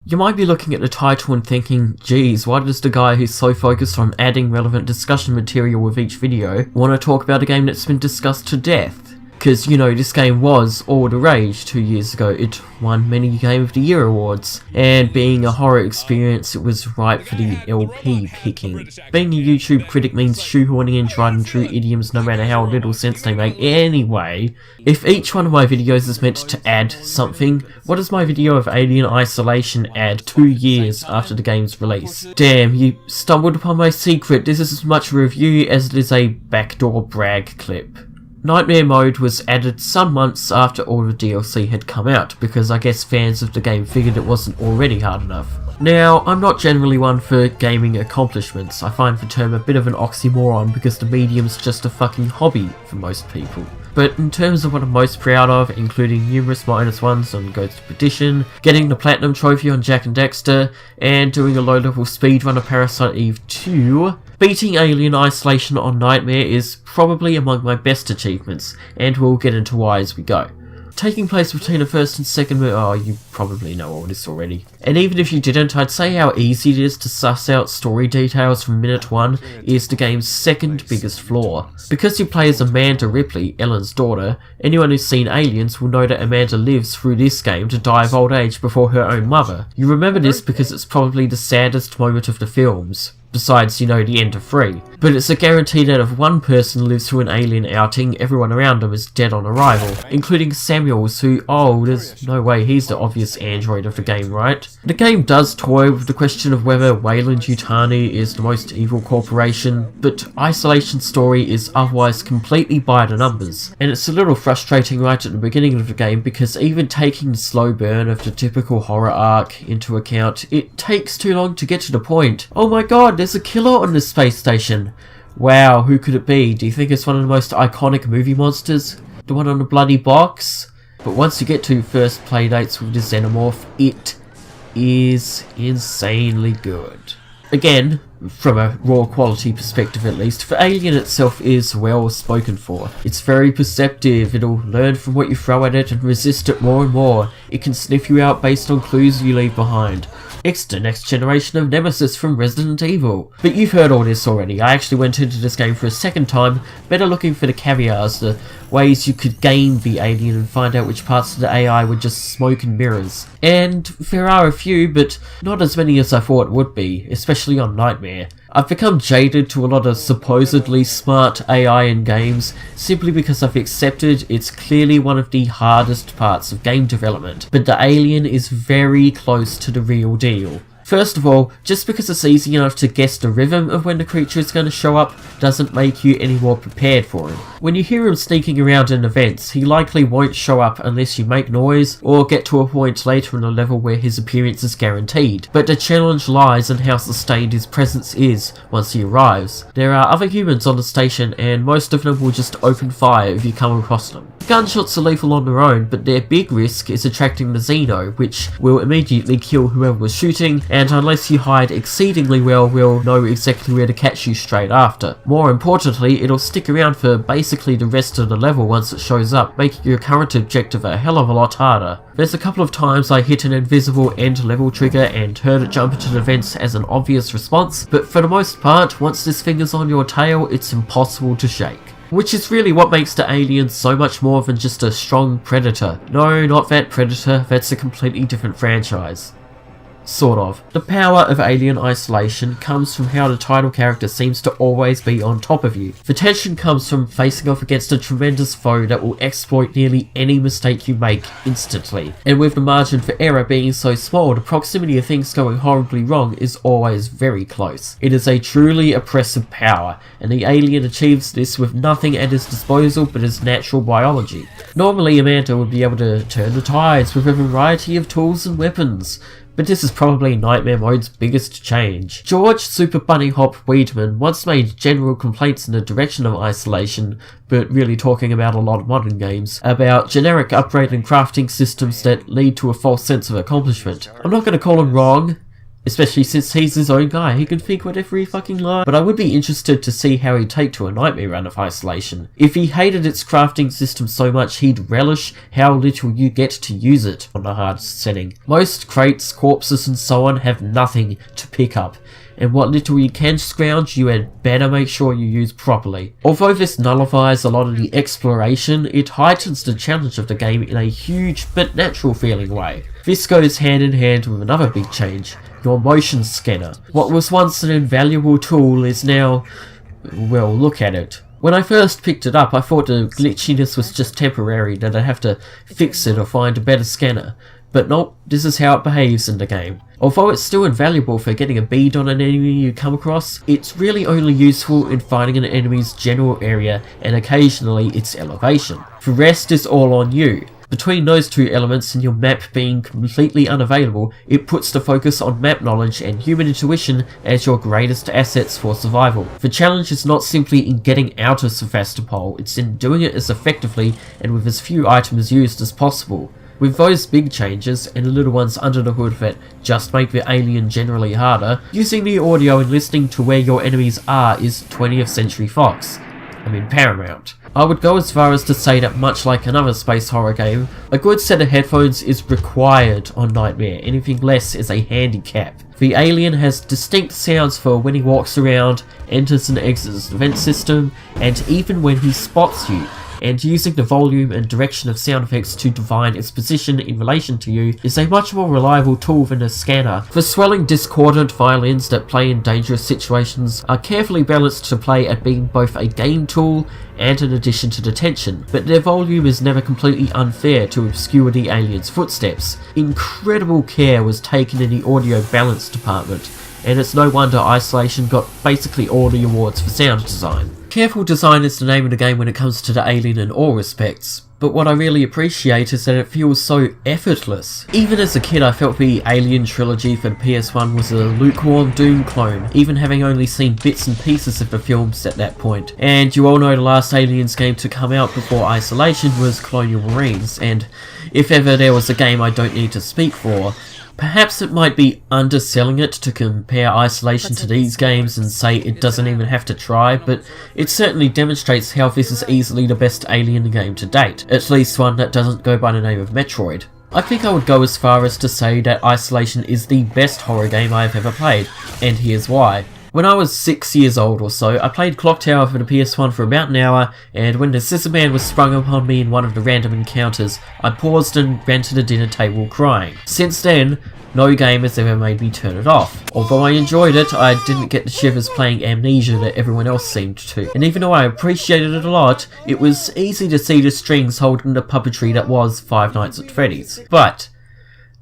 You might be looking at the title and thinking, geez, why does the guy who's so focused on adding relevant discussion material with each video want to talk about a game that's been discussed to death? Because, you know, this game was all the rage 2 years ago. It won many Game of the Year awards, and being a horror experience, it was ripe for the LP picking. Being a YouTube critic means shoehorning in tried and true idioms no matter how little sense they make anyway. If each one of my videos is meant to add something, what does my video of Alien Isolation add 2 years after the game's release? Damn, you stumbled upon my secret. This is as much a review as it is a backdoor brag clip. Nightmare mode was added some months after all the DLC had come out, because I guess fans of the game figured it wasn't already hard enough. Now, I'm not generally one for gaming accomplishments. I find the term a bit of an oxymoron because the medium's just a fucking hobby for most people. But in terms of what I'm most proud of, including numerous -1s on Ghost of Perdition, getting the Platinum Trophy on Jak and Daxter, and doing a low-level speedrun of Parasite Eve 2, beating Alien Isolation on Nightmare is probably among my best achievements, and we'll get into why as we go. Taking place between the first and second oh, you probably know all this already. And even if you didn't, I'd say how easy it is to suss out story details from minute 1 is the game's second biggest flaw. Because you play as Amanda Ripley, Ellen's daughter, anyone who's seen Aliens will know that Amanda lives through this game to die of old age before her own mother. You remember this because it's probably the saddest moment of the films. Besides, you know, the end of 3. But it's a guarantee that if one person lives through an alien outing, everyone around them is dead on arrival, including Samuels, who, oh, there's no way he's the obvious android of the game, right? The game does toy with the question of whether Weyland-Yutani is the most evil corporation, but Isolation's story is otherwise completely by the numbers. And it's a little frustrating right at the beginning of the game because even taking the slow burn of the typical horror arc into account, it takes too long to get to the point. Oh my god, there's a killer on this space station. Wow, who could it be? Do you think it's one of the most iconic movie monsters? The one on the bloody box? But once you get to first playdates with the Xenomorph, it is insanely good. Again, from a raw quality perspective at least, the alien itself is well spoken for. It's very perceptive, it'll learn from what you throw at it and resist it more and more. It can sniff you out based on clues you leave behind. It's the next generation of Nemesis from Resident Evil. But you've heard all this already. I actually went into this game for a second time, better looking for the caviars, the ways you could game the alien and find out which parts of the AI were just smoke and mirrors. And there are a few, but not as many as I thought would be, especially on Nightmare. I've become jaded to a lot of supposedly smart AI in games simply because I've accepted it's clearly one of the hardest parts of game development, but the alien is very close to the real deal. First of all, just because it's easy enough to guess the rhythm of when the creature is going to show up doesn't make you any more prepared for him. When you hear him sneaking around in events, he likely won't show up unless you make noise or get to a point later in the level where his appearance is guaranteed. But the challenge lies in how sustained his presence is once he arrives. There are other humans on the station and most of them will just open fire if you come across them. Gunshots are lethal on their own, but their big risk is attracting the Xeno, which will immediately kill whoever was shooting, and unless you hide exceedingly well, will know exactly where to catch you straight after. More importantly, it'll stick around for basically the rest of the level once it shows up, making your current objective a hell of a lot harder. There's a couple of times I hit an invisible end level trigger and heard it jump into the vents as an obvious response, but for the most part, once this finger's on your tail, it's impossible to shake. Which is really what makes the alien so much more than just a strong predator. No, not that Predator, that's a completely different franchise. Sort of. The power of Alien Isolation comes from how the title character seems to always be on top of you. The tension comes from facing off against a tremendous foe that will exploit nearly any mistake you make instantly. And with the margin for error being so small, the proximity of things going horribly wrong is always very close. It is a truly oppressive power, and the alien achieves this with nothing at his disposal but his natural biology. Normally Amanda would be able to turn the tides with a variety of tools and weapons, but this is probably Nightmare Mode's biggest change. George Super Bunny Hop Weidman once made general complaints in the direction of Isolation, but really talking about a lot of modern games, about generic upgrade and crafting systems that lead to a false sense of accomplishment. I'm not going to call him wrong, especially since he's his own guy, he can think whatever he fucking likes. But I would be interested to see how he'd take to a nightmare run of Isolation. If he hated its crafting system so much, he'd relish how little you get to use it on the hard setting. Most crates, corpses and so on have nothing to pick up, and what little you can scrounge, you had better make sure you use properly. Although this nullifies a lot of the exploration, it heightens the challenge of the game in a huge but natural feeling way. This goes hand in hand with another big change, your motion scanner. What was once an invaluable tool is now, well, look at it. When I first picked it up, I thought the glitchiness was just temporary, that I'd have to fix it or find a better scanner. But nope, this is how it behaves in the game. Although it's still invaluable for getting a bead on an enemy you come across, it's really only useful in finding an enemy's general area and occasionally its elevation. The rest is all on you. Between those two elements and your map being completely unavailable, it puts the focus on map knowledge and human intuition as your greatest assets for survival. The challenge is not simply in getting out of Sevastopol, it's in doing it as effectively and with as few items used as possible. With those big changes, and the little ones under the hood that just make the alien generally harder, using the audio and listening to where your enemies are is 20th Century Fox. Paramount. I would go as far as to say that much like another space horror game, a good set of headphones is required on Nightmare, anything less is a handicap. The alien has distinct sounds for when he walks around, enters and exits the vent system, and even when he spots you, and using the volume and direction of sound effects to divine its position in relation to you is a much more reliable tool than a scanner. The swelling discordant violins that play in dangerous situations are carefully balanced to play at being both a game tool and an addition to the tension, but their volume is never completely unfair to obscure the alien's footsteps. Incredible care was taken in the audio balance department, and it's no wonder Isolation got basically all the awards for sound design. Careful design is the name of the game when it comes to the alien in all respects, but what I really appreciate is that it feels so effortless. Even as a kid I felt the Alien trilogy for the PS1 was a lukewarm Doom clone, even having only seen bits and pieces of the films at that point. And you all know the last Aliens game to come out before Isolation was Colonial Marines, and if ever there was a game I don't need to speak for, perhaps it might be underselling it to compare Isolation to these games and say it doesn't even have to try, but it certainly demonstrates how this is easily the best Alien game to date, at least one that doesn't go by the name of Metroid. I think I would go as far as to say that Isolation is the best horror game I've ever played, and here's why. When I was 6 years old or so, I played Clock Tower for the PS1 for about an hour, and when the scissor man was sprung upon me in one of the random encounters, I paused and ran to the dinner table crying. Since then, no game has ever made me turn it off. Although I enjoyed it, I didn't get the shivers playing Amnesia that everyone else seemed to. And even though I appreciated it a lot, it was easy to see the strings holding the puppetry that was Five Nights at Freddy's. But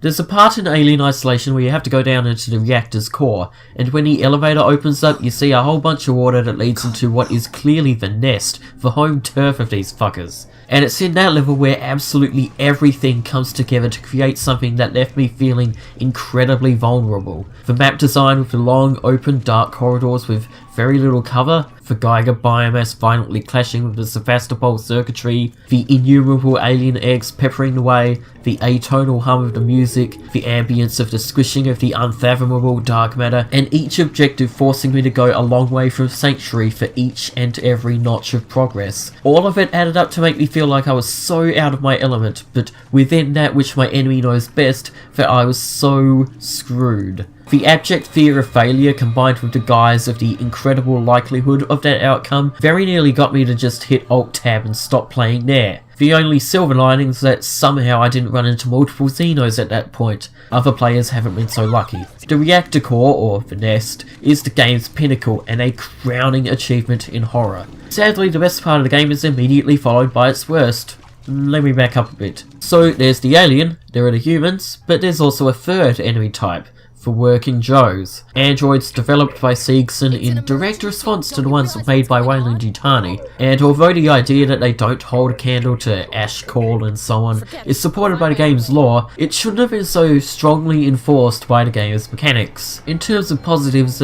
there's a part in Alien Isolation where you have to go down into the reactor's core, and when the elevator opens up you see a whole bunch of water that leads into what is clearly the nest, the home turf of these fuckers. And it's in that level where absolutely everything comes together to create something that left me feeling incredibly vulnerable. The map design with the long, open, dark corridors with very little cover, the Geiger biomass violently clashing with the Sevastopol circuitry, the innumerable alien eggs peppering the way, the atonal hum of the music, the ambience of the squishing of the unfathomable dark matter, and each objective forcing me to go a long way from Sanctuary for each and every notch of progress. All of it added up to make me feel like I was so out of my element, but within that which my enemy knows best, that I was so screwed. The abject fear of failure combined with the guise of the incredible likelihood of that outcome very nearly got me to just hit Alt-Tab and stop playing there. The only silver lining is that somehow I didn't run into multiple Xenos at that point. Other players haven't been so lucky. The reactor core, or the nest, is the game's pinnacle and a crowning achievement in horror. Sadly, the best part of the game is immediately followed by its worst. Let me back up a bit. So there's the alien, there are the humans, but there's also a third enemy type. For Working Joes, androids developed by Seegson in direct response to the ones made by Weyland-Yutani, and although the idea that they don't hold a candle to Ash Call and so on is supported by the game's lore, it shouldn't have been so strongly enforced by the game's mechanics. In terms of positives,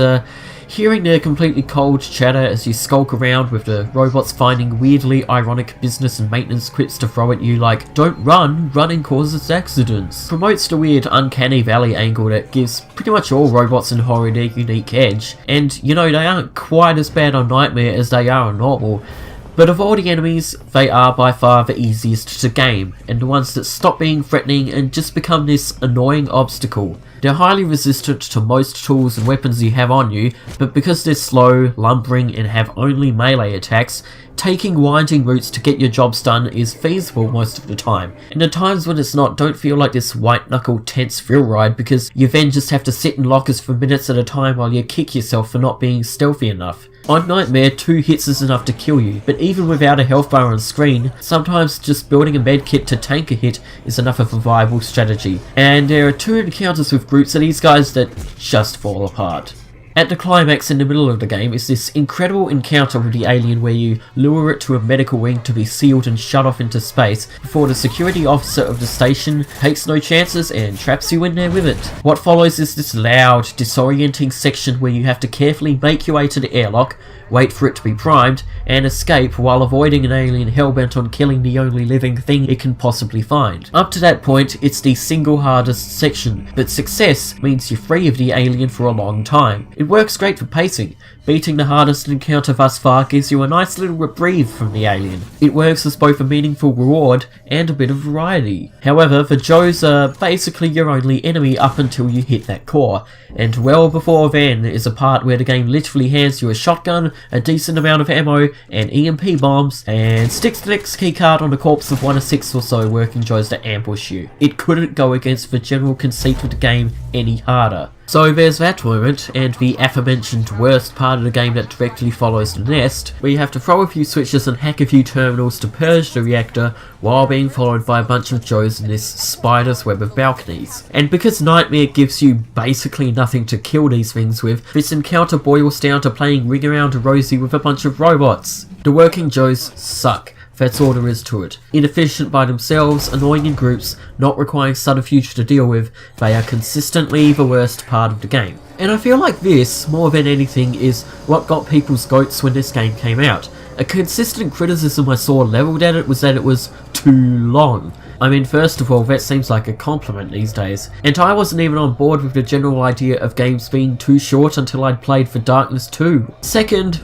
Hearing their completely cold chatter as you skulk around with the robots finding weirdly ironic business and maintenance quips to throw at you like, don't run, running causes accidents, promotes the weird uncanny valley angle that gives pretty much all robots in horror their unique edge, and you know, they aren't quite as bad on Nightmare as they are on normal. But of all the enemies, they are by far the easiest to game, and the ones that stop being threatening and just become this annoying obstacle. They're highly resistant to most tools and weapons you have on you, but because they're slow, lumbering, and have only melee attacks, taking winding routes to get your jobs done is feasible most of the time. And the times when it's not don't feel like this white-knuckle tense thrill ride because you then just have to sit in lockers for minutes at a time while you kick yourself for not being stealthy enough. On Nightmare, 2 hits is enough to kill you, but even without a health bar on screen, sometimes just building a medkit to tank a hit is enough of a viable strategy. And there are 2 encounters with groups of these guys that just fall apart. At the climax in the middle of the game is this incredible encounter with the alien where you lure it to a medical wing to be sealed and shut off into space before the security officer of the station takes no chances and traps you in there with it. What follows is this loud, disorienting section where you have to carefully make your way to the airlock, wait for it to be primed, and escape while avoiding an alien hellbent on killing the only living thing it can possibly find. Up to that point, it's the single hardest section, but success means you're free of the alien for a long time. It works great for pacing. Beating the hardest encounter thus far gives you a nice little reprieve from the alien. It works as both a meaningful reward and a bit of variety. However, the Joes are basically your only enemy up until you hit that core, and well before then is a part where the game literally hands you a shotgun, a decent amount of ammo, and EMP bombs, and sticks the next keycard on the corpse of 1 of 6 or so working Joes to ambush you. It couldn't go against the general conceit of the game any harder. So there's that moment, and the aforementioned worst part of the game that directly follows the nest, where you have to throw a few switches and hack a few terminals to purge the reactor while being followed by a bunch of Joes in this spider's web of balconies. And because Nightmare gives you basically nothing to kill these things with, this encounter boils down to playing Ring Around a Rosie with a bunch of robots. The working Joes suck. That's all there is to it. Inefficient by themselves, annoying in groups, not requiring subterfuge to deal with, they are consistently the worst part of the game. And I feel like this, more than anything, is what got people's goats when this game came out. A consistent criticism I saw levelled at it was that it was too long. I mean, first of all, that seems like a compliment these days. And I wasn't even on board with the general idea of games being too short until I'd played For Darkness 2. Second,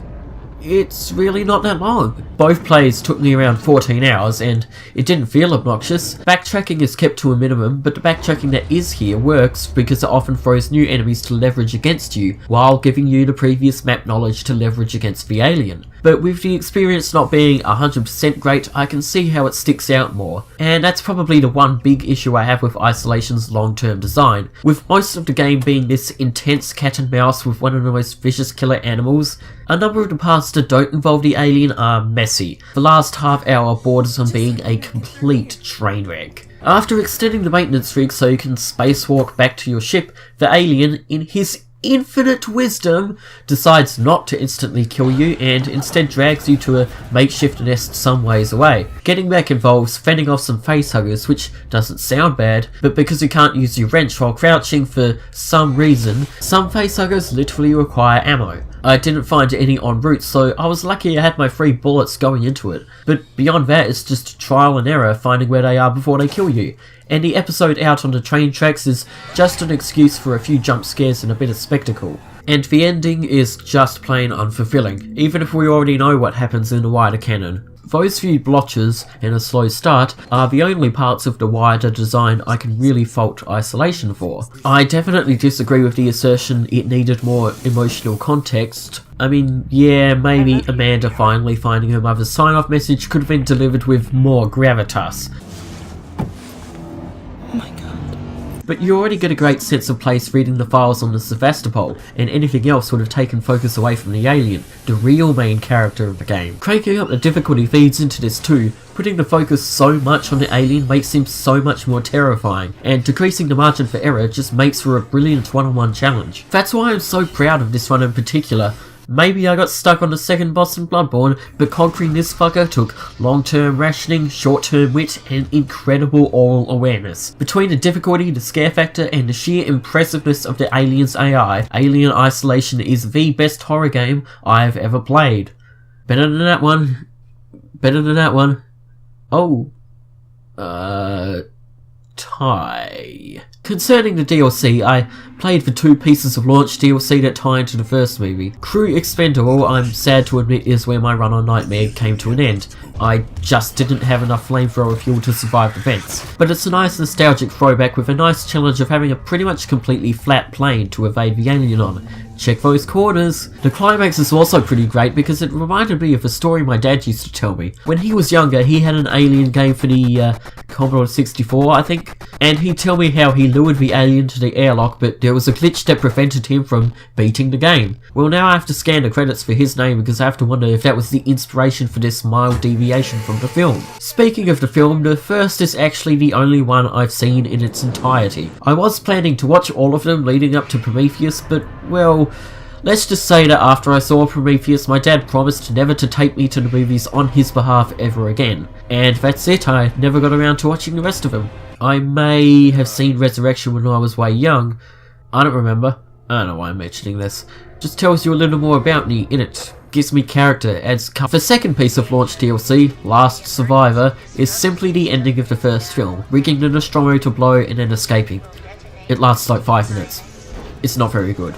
it's really not that long. Both plays took me around 14 hours and it didn't feel obnoxious. Backtracking is kept to a minimum, but the backtracking that is here works because it often throws new enemies to leverage against you, while giving you the previous map knowledge to leverage against the alien. But with the experience not being 100% great, I can see how it sticks out more. And that's probably the one big issue I have with Isolation's long-term design. With most of the game being this intense cat and mouse with one of the most vicious killer animals, a number of the parts that don't involve the alien are messy. The last half hour borders on being a complete train wreck. After extending the maintenance rig so you can spacewalk back to your ship, the alien, in his infinite wisdom, decides not to instantly kill you and instead drags you to a makeshift nest some ways away. Getting back involves fending off some facehuggers, which doesn't sound bad, but because you can't use your wrench while crouching for some reason, some facehuggers literally require ammo. I didn't find any en route, so I was lucky I had my 3 bullets going into it. But beyond that, it's just trial and error finding where they are before they kill you. And the episode out on the train tracks is just an excuse for a few jump scares and a bit of spectacle. And the ending is just plain unfulfilling, even if we already know what happens in the wider canon. Those few blotches and a slow start are the only parts of the wider design I can really fault Isolation for. I definitely disagree with the assertion it needed more emotional context. I mean, yeah, maybe Amanda finally finding her mother's sign-off message could have been delivered with more gravitas. But you already get a great sense of place reading the files on the Sevastopol, and anything else would have taken focus away from the alien, the real main character of the game. Cranking up the difficulty feeds into this too. Putting the focus so much on the alien makes him so much more terrifying, and decreasing the margin for error just makes for a brilliant one-on-one challenge. That's why I'm so proud of this one in particular. Maybe I got stuck on the second boss in Bloodborne, but conquering this fucker took long-term rationing, short-term wit, and incredible oral awareness. Between the difficulty, the scare factor, and the sheer impressiveness of the Alien's AI, Alien Isolation is the best horror game I have ever played. Better than that one. Better than that one. Oh. Tie. Concerning the DLC, I played the 2 pieces of launch DLC that tie into the first movie. Crew Expendable, I'm sad to admit, is where my run on Nightmare came to an end. I just didn't have enough flamethrower fuel to survive the vents. But it's a nice nostalgic throwback with a nice challenge of having a pretty much completely flat plane to evade the alien on. Check those corners. The climax is also pretty great because it reminded me of a story my dad used to tell me. When he was younger, he had an Alien game for the Commodore 64, I think, and he'd tell me how he lured the alien to the airlock, but there was a glitch that prevented him from beating the game. Well, now I have to scan the credits for his name because I have to wonder if that was the inspiration for this mild deviation from the film. Speaking of the film, the first is actually the only one I've seen in its entirety. I was planning to watch all of them leading up to Prometheus, but, well, let's just say that after I saw Prometheus, my dad promised never to take me to the movies on his behalf ever again. And that's it, I never got around to watching the rest of them. I may have seen Resurrection when I was way young. I don't remember. I don't know why I'm mentioning this. Just tells you a little more about me, innit? Gives me character, adds The second piece of launch DLC, Last Survivor, is simply the ending of the first film, rigging the Nostromo to blow and then escaping. It lasts like 5 minutes. It's not very good.